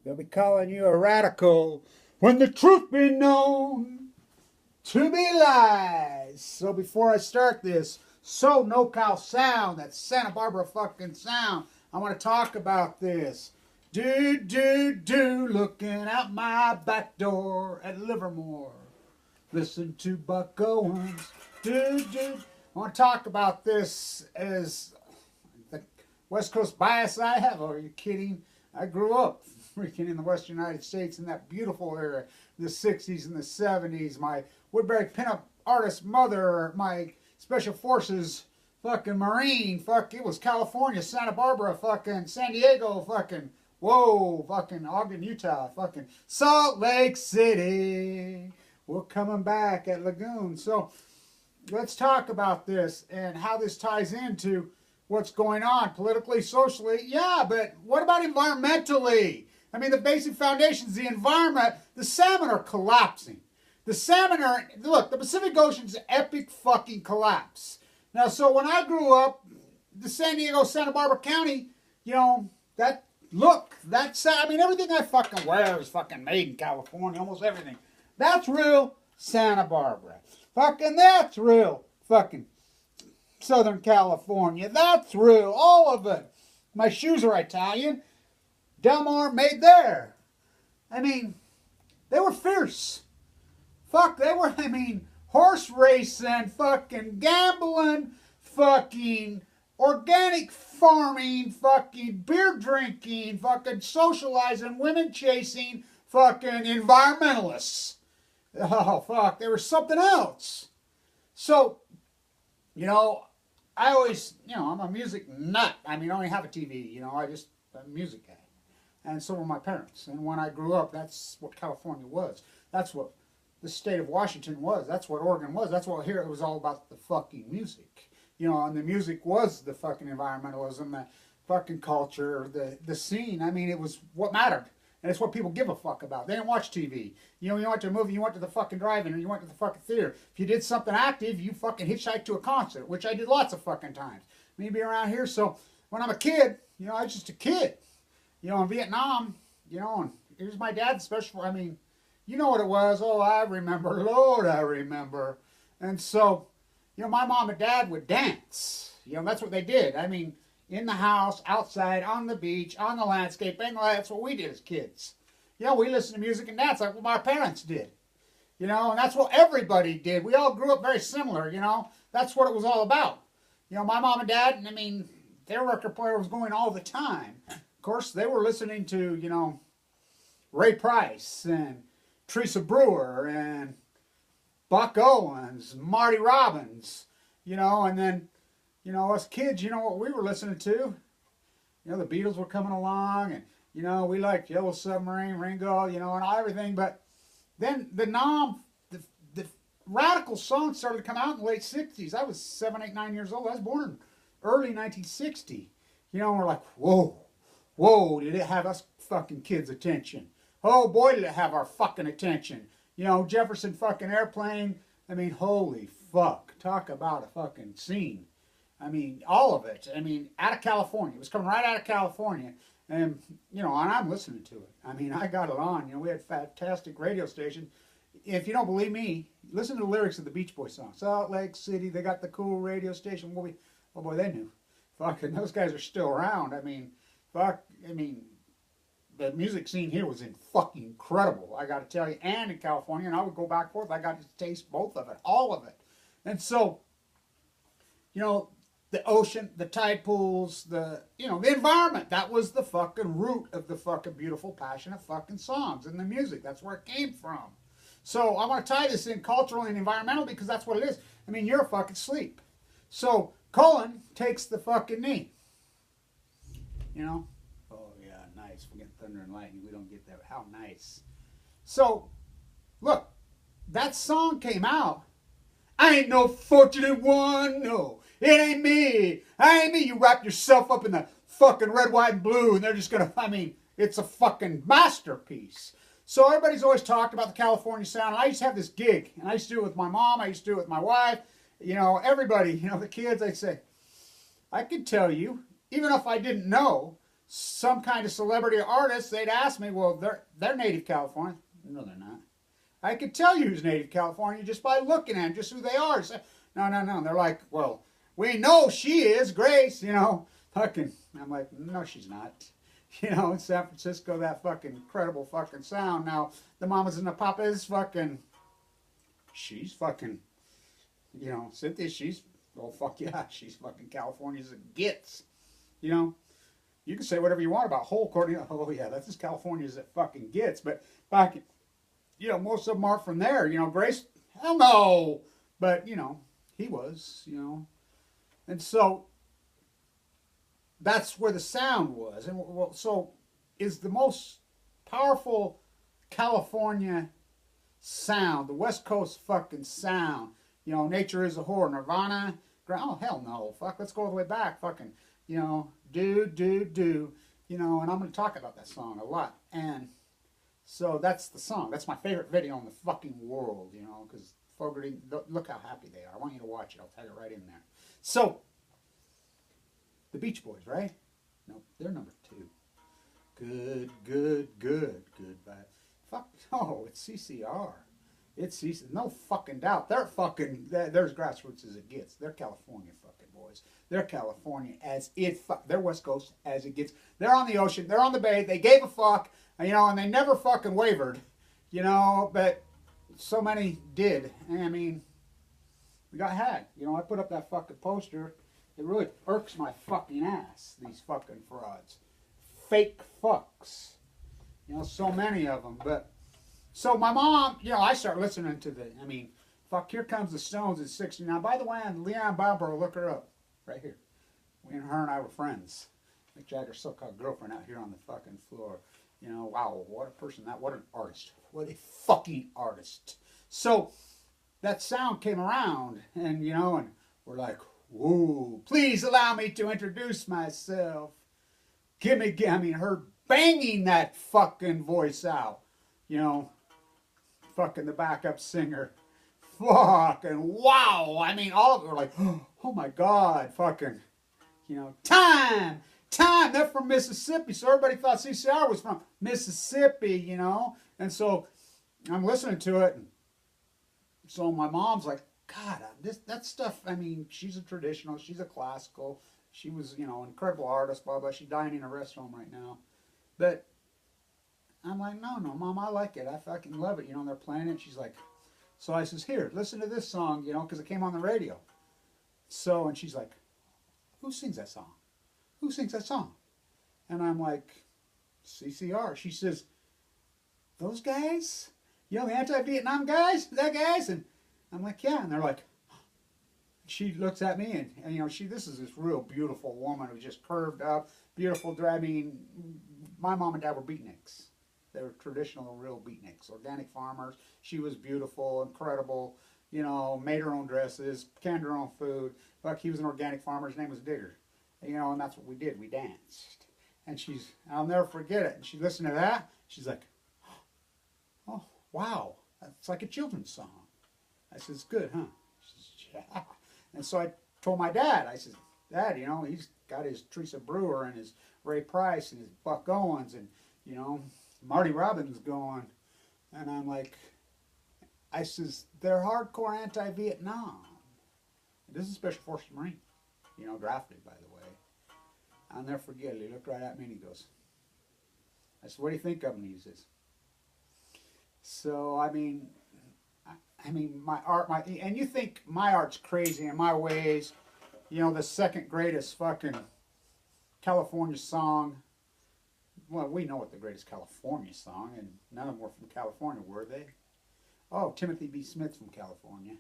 They'll be calling you a radical when the truth be known to be lies. So before I start this NoCal sound, that Santa Barbara fucking sound, I want to talk about this. Looking out my back door at Livermore. Listen to Buck Owens. I want to talk about this as the West Coast bias I have. Oh, are you kidding? I grew up freaking in the Western United States in that beautiful era, the 60s and the 70s. My Woodbury pinup artist mother, my Special Forces fucking Marine, it was California, Santa Barbara, fucking San Diego, fucking, whoa, fucking Ogden, Utah, fucking Salt Lake City. We're coming back at Lagoon. So let's talk about this and how this ties into what's going on politically, socially. Yeah, but what about environmentally? I mean, the basic foundations, the environment, the salmon are collapsing. The salmon are, look, the Pacific Ocean's epic fucking collapse. Now, so when I grew up, the San Diego, Santa Barbara County, I mean, everything I fucking wear is fucking made in California, almost everything. That's real Santa Barbara. Fucking that's real fucking Southern California. That's real, all of it. My shoes are Italian. Del Mar made there. I mean, they were fierce. Horse racing, fucking gambling, fucking organic farming, fucking beer drinking, fucking socializing, women chasing, fucking environmentalists. Oh, fuck, there was something else. So, I always, I'm a music nut. I mean, I only have a TV, I'm a music guy. And so were my parents. And when I grew up, that's what California was. That's what the state of Washington was. That's what Oregon was. That's what here it was all about the fucking music. And the music was the fucking environmentalism, the fucking culture, the scene. I mean, it was what mattered. And it's what people give a fuck about. They didn't watch TV. You went to a movie, you went to the fucking drive-in, or you went to the fucking theater. If you did something active, you fucking hitchhiked to a concert, which I did lots of fucking times. Maybe around here. So when I'm a kid, I was just a kid. In Vietnam, and here's my dad's special. I mean, you know what it was. Oh, I remember. Lord, I remember. And so, my mom and dad would dance. That's what they did. I mean, in the house, outside, on the beach, on the landscape, and that's what we did as kids. We listened to music and dance like what my parents did. And that's what everybody did. We all grew up very similar, That's what it was all about. My mom and dad, I mean, their record player was going all the time. Of course, they were listening to, Ray Price and Teresa Brewer and Buck Owens, Marty Robbins, and then, us kids, what we were listening to? The Beatles were coming along, and, we liked Yellow Submarine, Ringo, and everything, but then the radical songs started to come out in the late 60s. I was 7, 8, 9 years old. I was born in early 1960. And we're like, whoa, did it have us fucking kids' attention? Oh boy, did it have our fucking attention. Jefferson fucking Airplane. I mean, holy fuck. Talk about a fucking scene. I mean, all of it. I mean, out of California. It was coming right out of California. And, and I'm listening to it. I mean, I got it on. We had fantastic radio station. If you don't believe me, listen to the lyrics of the Beach Boys song. Salt Lake City, they got the cool radio station. Oh boy, they knew. Fucking, those guys are still around. I mean, the music scene here was fucking incredible, I got to tell you. And in California, and I would go back and forth. I got to taste both of it, all of it. And so, the ocean, the tide pools, the environment, that was the fucking root of the fucking beautiful, passionate fucking songs and the music. That's where it came from. So I want to tie this in cultural and environmental because that's what it is. I mean, you're fucking asleep. So Colin takes the fucking knee. Oh yeah, nice. We're getting thunder and lightning. We don't get that. How nice. So, look, that song came out. I ain't no fortunate one, no. It ain't me. I ain't me. You wrap yourself up in the fucking red, white, and blue, and they're just gonna, it's a fucking masterpiece. So everybody's always talked about the California sound. I used to have this gig, and I used to do it with my mom. I used to do it with my wife. Everybody, the kids, they'd say, I could tell you, even if I didn't know, some kind of celebrity artist, they'd ask me, well, they're native California. No, they're not. I could tell you who's native California just by looking at them, just who they are. So, no, no, no. And they're like, well, we know she is, Grace, you know. Fucking, I'm like, no, she's not. You know, in San Francisco, that fucking incredible fucking sound. Now, the mamas and the papas, fucking, she's fucking, you know, Cynthia, she's, oh, fuck yeah, she's fucking California as it gets. You know, you can say whatever you want about whole Cornelius. Oh, yeah, that's as California as it fucking gets. But back, you know, most of them are from there. You know, Grace, hell no. But, you know, he was, you know. And so, that's where the sound was. And so, is the most powerful California sound, the West Coast fucking sound. You know, Nature is a Whore, Nirvana. Oh, hell no. Fuck, let's go all the way back. Fucking, you know, do. You know, and I'm going to talk about that song a lot. And so that's the song. That's my favorite video in the fucking world, you know, because Fogerty, look how happy they are. I want you to watch it. I'll tag it right in there. So, the Beach Boys, right? No, they're number 2. Good vibe. Fuck, no, it's C.C.R. It's C.C. No fucking doubt. They're fucking, there's grassroots as it gets. They're California fucking boys. They're California as it, they're West Coast as it gets. They're on the ocean. They're on the bay. They gave a fuck, you know, and they never fucking wavered, you know, but so many did. I mean, we got had. You know, I put up that fucking poster. It really irks my fucking ass, these fucking frauds. Fake fucks. You know, so many of them. But, so my mom, you know, I start listening to the, I mean, fuck, Here Comes the Stones at 60. Now, by the way, Leon Barbaro, look her up. Right here. Her and I were friends. Mick Jagger's so-called girlfriend out here on the fucking floor. You know, wow, what a person that, what an artist. What a fucking artist. So, that sound came around, and, you know, and we're like, whoa, please allow me to introduce myself. I mean, her banging that fucking voice out. You know, fucking the backup singer. Fucking wow. I mean, all of them were like, oh my God, fucking, you know, time. They're from Mississippi. So everybody thought C.C.R. was from Mississippi, you know. And so I'm listening to it. And so my mom's like, God, that stuff, I mean, she's a traditional, she's a classical, she was, you know, an incredible artist, blah, blah, she's dying in a rest home right now. But I'm like, no, Mom, I like it. I fucking love it. You know, and they're playing it. She's like, so I says, here, listen to this song, you know, because it came on the radio. So, and she's like, who sings that song? Who sings that song? And I'm like, C.C.R. She says, those guys? You know, the anti-Vietnam guys? That guys? And I'm like, yeah. And they're like, she looks at me and you know, this is this real beautiful woman who's just curved up, beautiful. I mean, my mom and dad were beatniks. They were traditional, real beatniks, organic farmers. She was beautiful, incredible, you know, made her own dresses, canned her own food. Fuck, he was an organic farmer. His name was Digger. You know, and that's what we did. We danced. And I'll never forget it. And she listened to that. She's like, oh, wow. That's like a children's song. I said, it's good, huh? She says, yeah. And so I told my dad, I said, Dad, you know, he's got his Teresa Brewer and his Ray Price and his Buck Owens and, you know, Marty Robbins going. And I'm like, I says, they're hardcore anti-Vietnam. This is Special Forces Marine, you know, drafted, by the way. I'll never forget it. He looked right at me and he goes, I said, what do you think of him? He says, so, I mean, my art, and you think my art's crazy and my ways, you know, the second greatest fucking California song. Well, we know what the greatest California song, and none of them were from California, were they? Oh, Timothy B. Smith's from California.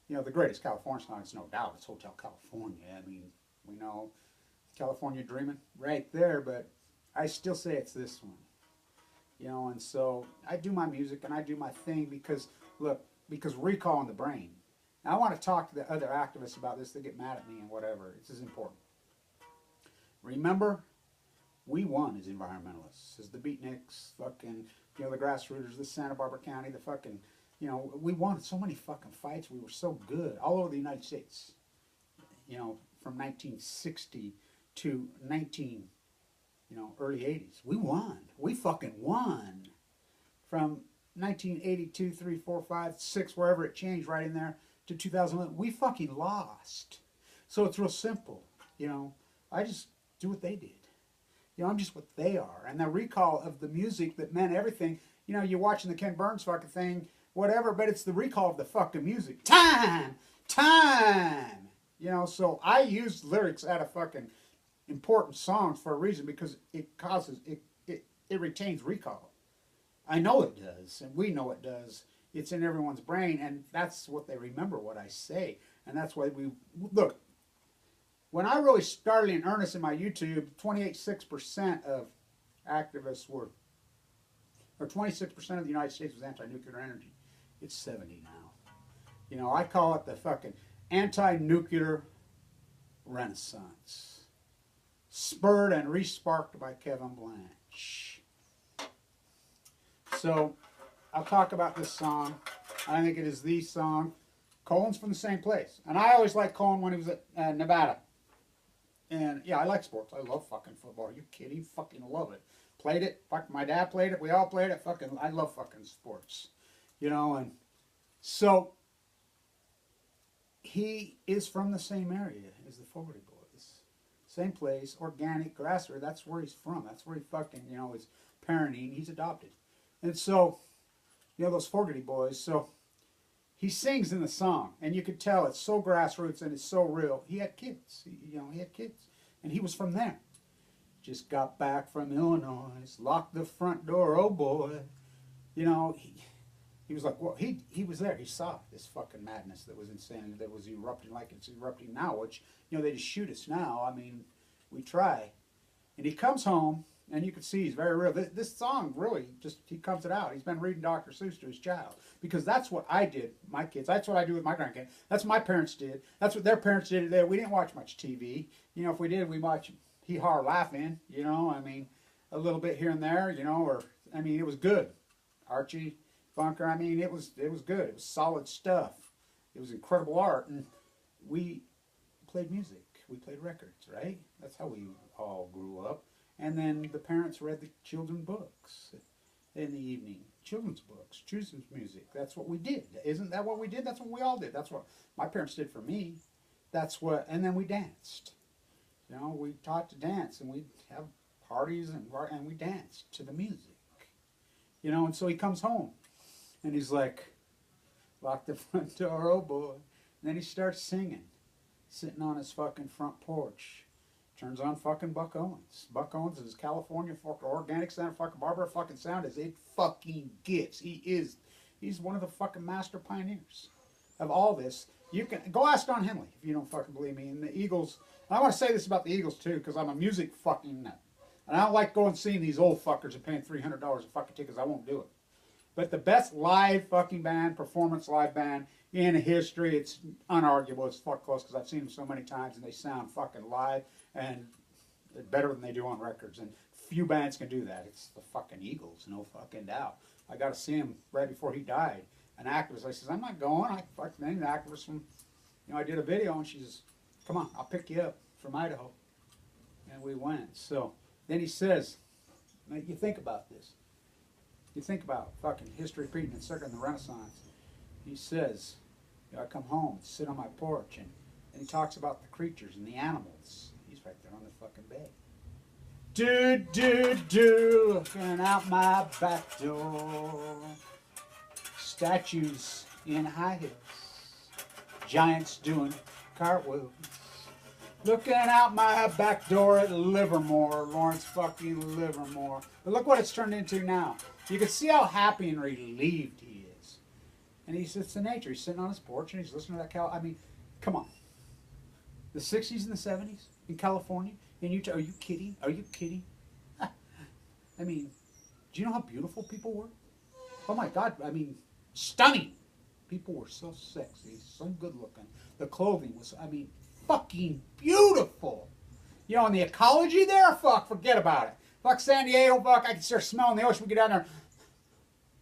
You know, the greatest California song, it's no doubt, it's Hotel California. I mean, we know California Dreamin' right there, but I still say it's this one. You know, and so I do my music and I do my thing because, look, because recall in the brain. Now, I want to talk to the other activists about this. They get mad at me and whatever. This is important. Remember, we won as environmentalists, as the beatniks, fucking, you know, the grassrooters, the Santa Barbara County, the fucking, you know, we won so many fucking fights. We were so good all over the United States. You know, from 1960 to 19 you know, early 80s. We won. We fucking won. From 1982, 3, 4, 5, 6, wherever it changed right in there, to 2011, we fucking lost. So it's real simple. You know, I just do what they did. You know, I'm just what they are. And the recall of the music that meant everything, you know, you're watching the Ken Burns fucking thing, whatever, but it's the recall of the fucking music. Time! Time! You know, so I use lyrics out of fucking important songs for a reason, because it causes, it retains recall. I know it does, and we know it does. It's in everyone's brain, and that's what they remember, what I say. And that's why we, look, when I really started in earnest in my YouTube, 26% of activists were, or 26% of the United States was anti-nuclear energy. It's 70 now. You know, I call it the fucking anti-nuclear renaissance. Spurred and re-sparked by Kevin Blanch. So, I'll talk about this song. I think it is the song. Colin's from the same place. And I always liked Colin when he was at Nevada. And, yeah, I like sports. I love fucking football. Are you kidding? Fucking love it. Played it. Fuck, my dad played it. We all played it. Fucking, I love fucking sports. You know, and so he is from the same area as the Fogarty boys. Same place, organic, grassroots. That's where he's from. That's where he fucking, you know, is parenting. He's adopted. And so, you know, those Fogarty boys. So he sings in the song, and you could tell it's so grassroots and it's so real. He had kids. He had kids. And he was from there. Just got back from Illinois, locked the front door, oh boy. You know, he was like, well, he was there. He saw this fucking madness that was insane, that was erupting like it's erupting now, which, you know, they just shoot us now. I mean, we try. And he comes home, and you can see he's very real. This song really just, he comes it out. He's been reading Dr. Seuss to his child. Because that's what I did, my kids. That's what I do with my grandkids. That's what my parents did. That's what their parents did today. We didn't watch much TV. You know, if we did, we watched hee-haw laughing, you know. I mean, a little bit here and there, you know, or, I mean, it was good. Archie Bunker, I mean, it was good. It was solid stuff. It was incredible art. And we played music. We played records, right? That's how we all grew up. And then the parents read the children's books in the evening. Children's books, children's music. That's what we did. Isn't that what we did? That's what we all did. That's what my parents did for me. That's what, and then we danced. You know, we taught to dance, and we'd have parties, and we danced to the music. You know, and so he comes home, and he's like, lock the front door, oh boy. And then he starts singing, sitting on his fucking front porch. Turns on fucking Buck Owens. Buck Owens is California fucking organic sound, fucking Barbara fucking sound as it fucking gets. He's one of the fucking master pioneers of all this. You can go ask Don Henley if you don't fucking believe me. And the Eagles, and I want to say this about the Eagles too, because I'm a music fucking nut. And I don't like going and seeing these old fuckers and paying $300 a fucking tickets. I won't do it. But the best live fucking band, performance live band in history, it's unarguable. It's fuck close because I've seen them so many times and they sound fucking live and better than they do on records. And few bands can do that. It's the fucking Eagles, no fucking doubt. I got to see him right before he died. An activist, I says, I'm not going. I fucking named the activist from, you know, I did a video and she says, come on, I'll pick you up from Idaho. And we went. So then he says, you think about this. You think about fucking history repeating and circling the Renaissance. He says, you know, I come home, sit on my porch, and he talks about the creatures and the animals. He's right there on the fucking bed. Looking out my back door. Statues in high heels. Giants doing cartwheels. Looking out my back door at Livermore, Lawrence fucking Livermore. But look what it's turned into now. You can see how happy and relieved he is. And he sits in nature. He's sitting on his porch and he's listening to that cow. I mean, come on. The 60s and the 70s in California, in Utah. Are you kidding? Are you kidding? I mean, do you know how beautiful people were? Oh my God. I mean, stunning. People were so sexy, so good looking. The clothing was, I mean, fucking beautiful. You know, and the ecology there, fuck, forget about it. Fuck San Diego, fuck, I can start smelling the ocean. We get down there.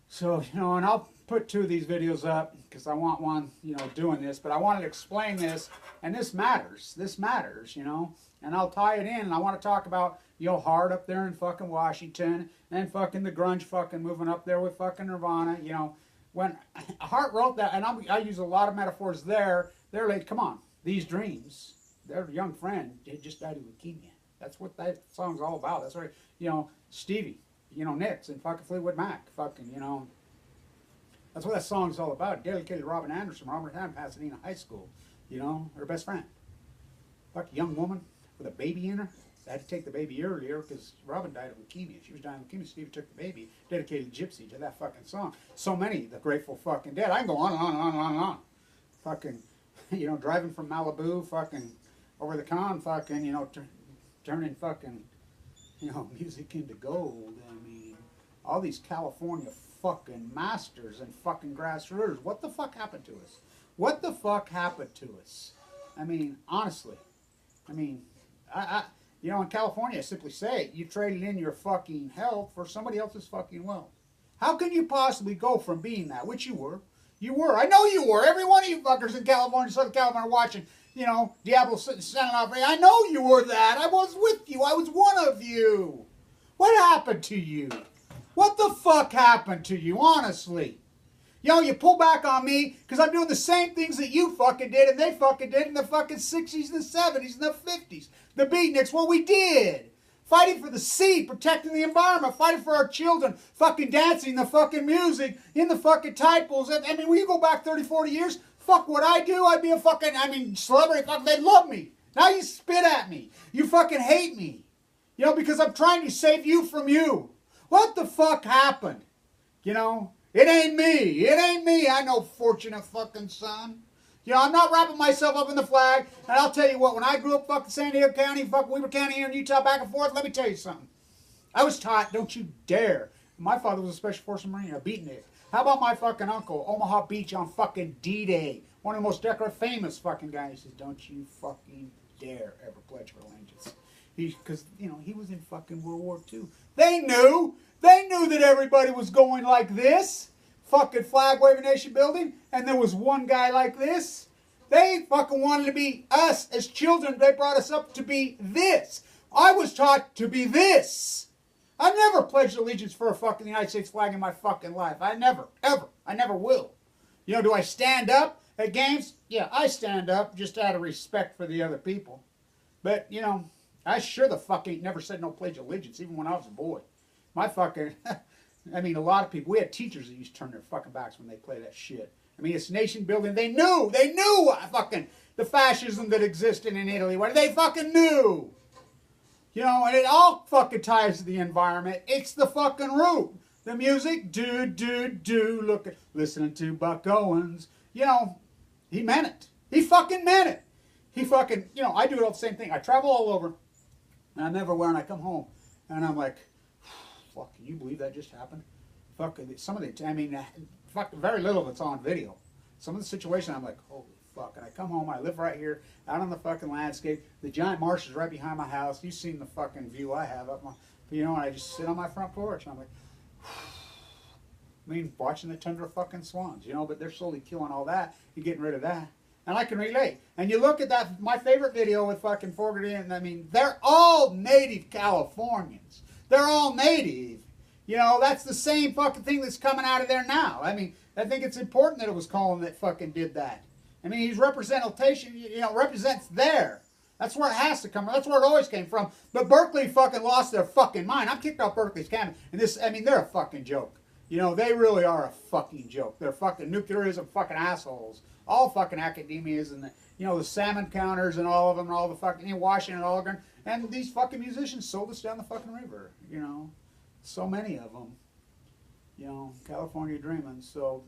So, you know, and I'll put 2 of these videos up because I want one, you know, doing this. But I wanted to explain this, and this matters. This matters, you know. And I'll tie it in, and I want to talk about you know, hard up there in fucking Washington, and fucking the grunge fucking moving up there with fucking Nirvana, you know. When Hart wrote that, and I use a lot of metaphors there, they're like, come on, these dreams, their young friend just died of leukemia. That's what that song's all about. That's right, you know, Stevie, you know, Nicks and fucking Fleetwood Mac, fucking, you know. That's what that song's all about. Dedicated to Robin Anderson, Robert Town, Pasadena High School, you know, her best friend. Fuck, young woman with a baby in her. I had to take the baby earlier because Robin died of leukemia. She was dying of leukemia. Steve took the baby. Dedicated Gypsy to that fucking song. So many, the Grateful fucking Dead. I can go on and on and on and on and on. Fucking, you know, driving from Malibu, fucking over the con, fucking, you know, turning fucking, you know, music into gold. I mean, all these California fucking masters and fucking grassroots. What the fuck happened to us? What the fuck happened to us? I mean, honestly. I mean, you know, in California, I simply say, you traded in your fucking health for somebody else's fucking wealth. How can you possibly go from being that, which you were? You were. I know you were. Every one of you fuckers in California, Southern California, standing off me. I know you were that. I was with you. I was one of you. What happened to you? What the fuck happened to you, honestly? You know, you pull back on me because I'm doing the same things that you fucking did and they fucking did in the fucking 60s and the 70s and the 50s. The beatniks, what we did. Fighting for the sea, protecting the environment, fighting for our children, fucking dancing the fucking music, in the fucking tide pools. I mean, when you go back 30, 40 years, fuck what I do, I'd be a fucking, celebrity, fuck, they'd love me. Now you spit at me. You fucking hate me. You know, because I'm trying to save you from you. What the fuck happened? You know? It ain't me. It ain't me. I know fortunate fucking son. You know, I'm not wrapping myself up in the flag. And I'll tell you what, when I grew up fucking San Diego County, fucking Weber County here in Utah, back and forth, let me tell you something. I was taught, don't you dare. My father was a Special Forces Marine, a beatnik. How about my fucking uncle, Omaha Beach on fucking D-Day? One of the most decorative, famous fucking guys. He says, don't you fucking dare ever pledge for allegiance. Because, you know, he was in fucking World War II. They knew. They knew that everybody was going like this. Fucking flag waving nation building. And there was one guy like this. They fucking wanted to be us as children. They brought us up to be this. I was taught to be this. I never pledged allegiance for a fucking United States flag in my fucking life. I never, ever. I never will. You know, do I stand up at games? Yeah, I stand up just out of respect for the other people. But, you know, I sure the fuck ain't never said no pledge of allegiance, even when I was a boy. My fucking, I mean, a lot of people, we had teachers that used to turn their fucking backs when they play that shit. I mean, it's nation building. They knew fucking the fascism that existed in Italy. What they fucking knew. You know, and it all fucking ties to the environment. It's the fucking root. The music, listening to Buck Owens. You know, he meant it. He fucking meant it. He fucking, you know, I do it all the same thing. I travel all over, and I'm everywhere, and I come home, and I'm like, fuck, can you believe that just happened? Fuck, some of the, I mean, fuck, very little of it's on video. Some of the situation, I'm like, holy fuck. And I come home, I live right here, out on the fucking landscape. The giant marsh is right behind my house. You've seen the fucking view I have up my, you know, and I just sit on my front porch, and I'm like, I mean, watching the tundra fucking swans, you know, but they're slowly killing all that and getting rid of that. And I can relate. And you look at that, my favorite video with fucking Fogarty, and I mean, they're all native Californians. They're all native. You know, that's the same fucking thing that's coming out of there now. I mean, I think it's important that it was Colin that fucking did that. I mean, he's representation, you know, represents there. That's where it has to come from. That's where it always came from. But Berkeley fucking lost their fucking mind. I'm kicked off Berkeley's campus. And this, I mean, they're a fucking joke. You know, they really are a fucking joke. They're fucking nuclearism fucking assholes. All fucking academias and, the, you know, the salmon counters and all of them and all the fucking, in Washington and Oregon. And these fucking musicians sold us down the fucking river, you know. So many of them, you know, California dreaming. So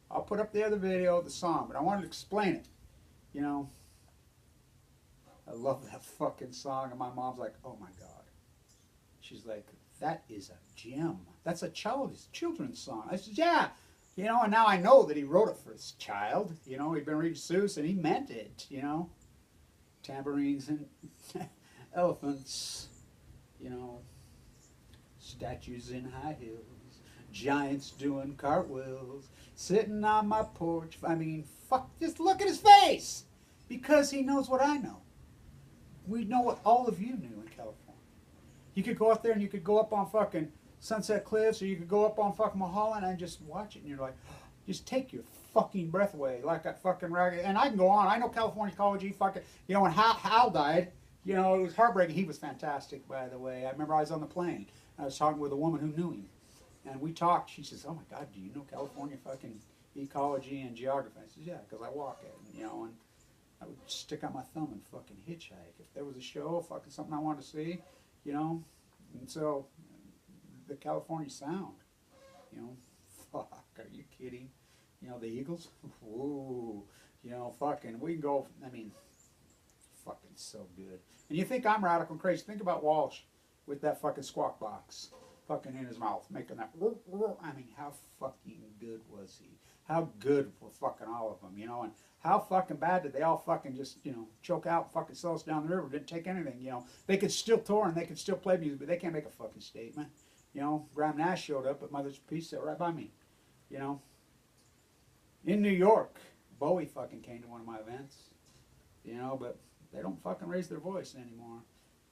I'll put up the other video of the song, but I wanted to explain it, you know. I love that fucking song, and my mom's like, oh my God. She's like, that is a gem. That's a children's song. I said, yeah. You know, and now I know that he wrote it for his child. You know, he'd been reading Seuss, and he meant it, you know. Tambourines and elephants, you know. Statues in high heels, giants doing cartwheels, sitting on my porch. I mean, fuck, just look at his face. Because he knows what I know. We know what all of you knew in California. You could go up there and you could go up on fucking Sunset Cliffs, or you could go up on fucking Mulholland and just watch it, and you're like, just take your fucking breath away, like that fucking ragged. And I can go on. I know California College. He fucking, you know, when Hal died, you know, it was heartbreaking. He was fantastic, by the way. I remember I was on the plane. I was talking with a woman who knew him, and we talked. She says, "Oh my God, do you know California fucking ecology and geography?" I said, "Yeah, because I walk it, you know." And I would stick out my thumb and fucking hitchhike if there was a show, fucking something I wanted to see, you know. And so, the California Sound, you know, fuck, are you kidding? You know, the Eagles, whoa, you know, fucking, we can go, I mean, fucking so good. And you think I'm radical and crazy, think about Walsh with that fucking squawk box fucking in his mouth, making that, I mean, how fucking good was he? How good were fucking all of them, you know, and how fucking bad did they all fucking just, you know, choke out, fucking sell us down the river, didn't take anything, you know. They could still tour and they could still play music, but they can't make a fucking statement. You know, Graham Nash showed up at Mother's Peace, sat right by me, you know. In New York, Bowie fucking came to one of my events, you know, but they don't fucking raise their voice anymore.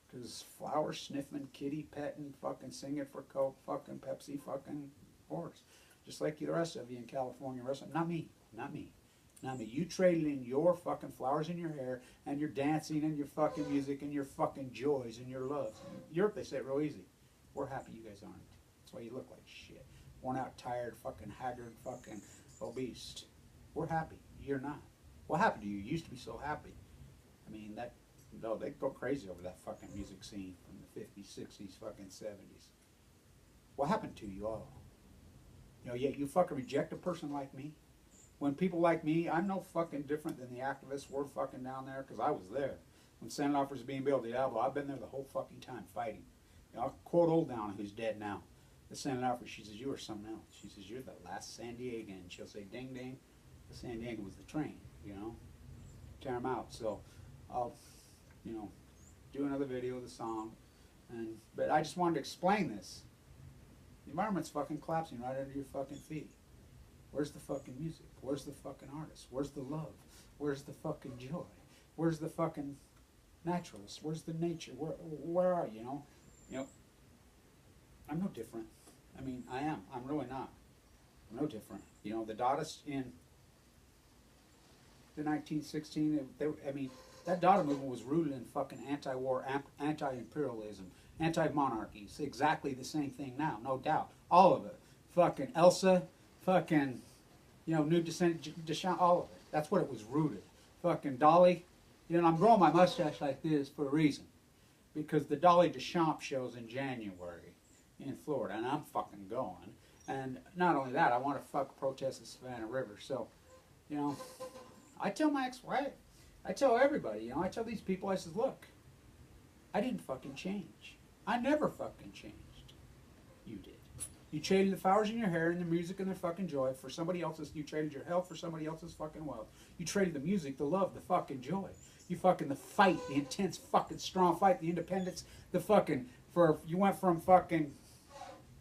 Because flower sniffing, kitty petting, fucking singing for Coke, fucking Pepsi, fucking horse. Just like the rest of you in California, not me, not me. Not me. You traded in your fucking flowers in your hair and your dancing and your fucking music and your fucking joys and your love. Europe, they say it real easy. We're happy you guys aren't. That's why you look like shit. Worn out, tired, fucking haggard, fucking obese. We're happy. You're not. What happened to you? You used to be so happy. I mean, that, no, they go crazy over that fucking music scene from the 50s, 60s, fucking 70s. What happened to you all? You know, yet you fucking reject a person like me. When people like me, I'm no fucking different than the activists. We're fucking down there because I was there. When Senate offers was being built at Diablo, I've been there the whole fucking time fighting. You know, I'll quote Old Down, who's dead now. The Senate offer, she says, "You are something else." She says, "You're the last San Diegan." And she'll say, "Ding, ding." The San Diego was the train, you know. Tear them out. So I'll, you know, do another video of the song. But I just wanted to explain this. The environment's fucking collapsing right under your fucking feet. Where's the fucking music? Where's the fucking artist? Where's the love? Where's the fucking joy? Where's the fucking naturalist? Where's the nature? Where are you, you know? You know, I'm no different. I mean, I am. I'm really not. I'm no different. You know, the Dadaist in the 1916, I mean, that Dada movement was rooted in fucking anti-war, anti-imperialism, anti-monarchy. It's exactly the same thing now, no doubt. All of it. Fucking Elsa, fucking, you know, New Deschamps, all of it. That's what it was rooted. Fucking Dolly, you know, I'm growing my mustache like this for a reason. Because the Dolly Deschamps show's in January in Florida, and I'm fucking going. And not only that, I want to fuck protest the Savannah River. So, you know, I tell my ex-wife, I tell everybody, you know, I tell these people, I says, look, I didn't fucking change. I never fucking changed. You did. You traded the flowers in your hair and the music and the fucking joy for somebody else's. You traded your health for somebody else's fucking wealth. You traded the music, the love, the fucking joy. You fucking, the fight, the intense fucking strong fight, the independence, the fucking, you went from fucking,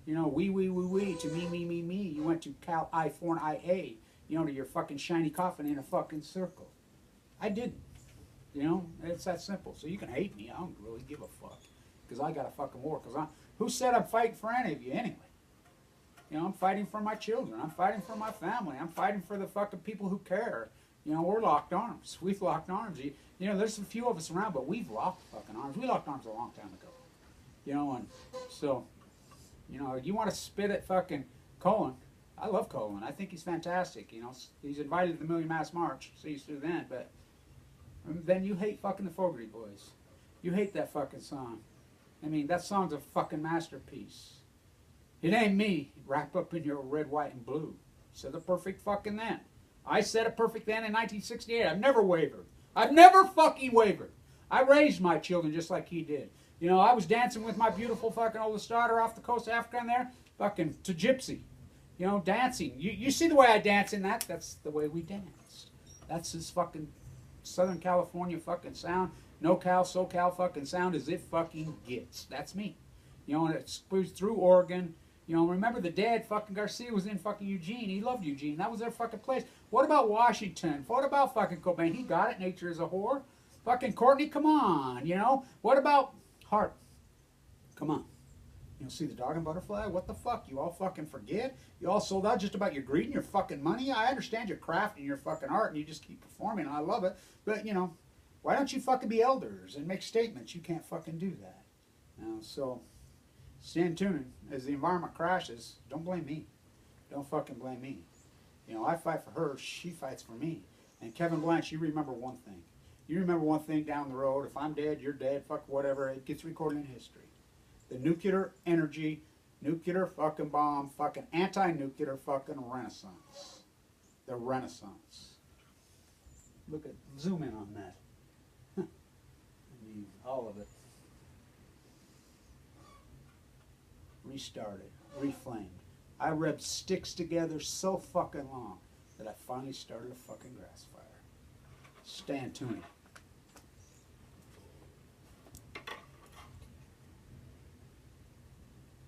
you know, we to me. You went to Cal I for an IA, you know, to your fucking shiny coffin in a fucking circle. I didn't. You know, it's that simple. So you can hate me. I don't really give a fuck. Because I got a fucking war. Because who said I'm fighting for any of you anyway? You know, I'm fighting for my children. I'm fighting for my family. I'm fighting for the fucking people who care. You know, we're locked arms. We've locked arms. You know, there's a few of us around, but we've locked fucking arms. We locked arms a long time ago. You know, and so, you know, you want to spit at fucking Colin. I love Colin. I think he's fantastic. You know, he's invited to the Million Mass March. See you through then, but then you hate fucking the Fogerty Boys. You hate that fucking song. I mean, that song's a fucking masterpiece. It ain't me, wrapped up in your red, white, and blue. Said the perfect fucking then. I said it perfect then in 1968. I've never wavered. I've never fucking wavered. I raised my children just like he did. You know, I was dancing with my beautiful fucking oldest daughter off the coast of Africa in there, fucking to gypsy. You know, dancing. You see the way I dance in that? That's the way we danced. That's his fucking Southern California fucking sound. No-cal, SoCal fucking sound as it fucking gets. That's me. You know, and it screws through Oregon. You know, remember the dad, fucking Garcia, was in fucking Eugene. He loved Eugene. That was their fucking place. What about Washington? What about fucking Cobain? He got it. Nature is a whore. Fucking Courtney, come on, you know. What about Hart? Come on. You know, see the dog and butterfly? What the fuck? You all fucking forget? You all sold out just about your greed and your fucking money? I understand your craft and your fucking art and you just keep performing. I love it. But, you know, why don't you fucking be elders and make statements? You can't fucking do that. You know, so stand tuned. As the environment crashes, don't blame me. Don't fucking blame me. You know, I fight for her. She fights for me. And Kevin Blanch, you remember one thing. You remember one thing down the road. If I'm dead, you're dead. Fuck whatever. It gets recorded in history. The nuclear energy, nuclear fucking bomb, fucking anti-nuclear fucking renaissance. The renaissance. Look at, zoom in on that. I mean, all of it. Restarted, reflamed. I rubbed sticks together so fucking long that I finally started a fucking grass fire. Stand tuned.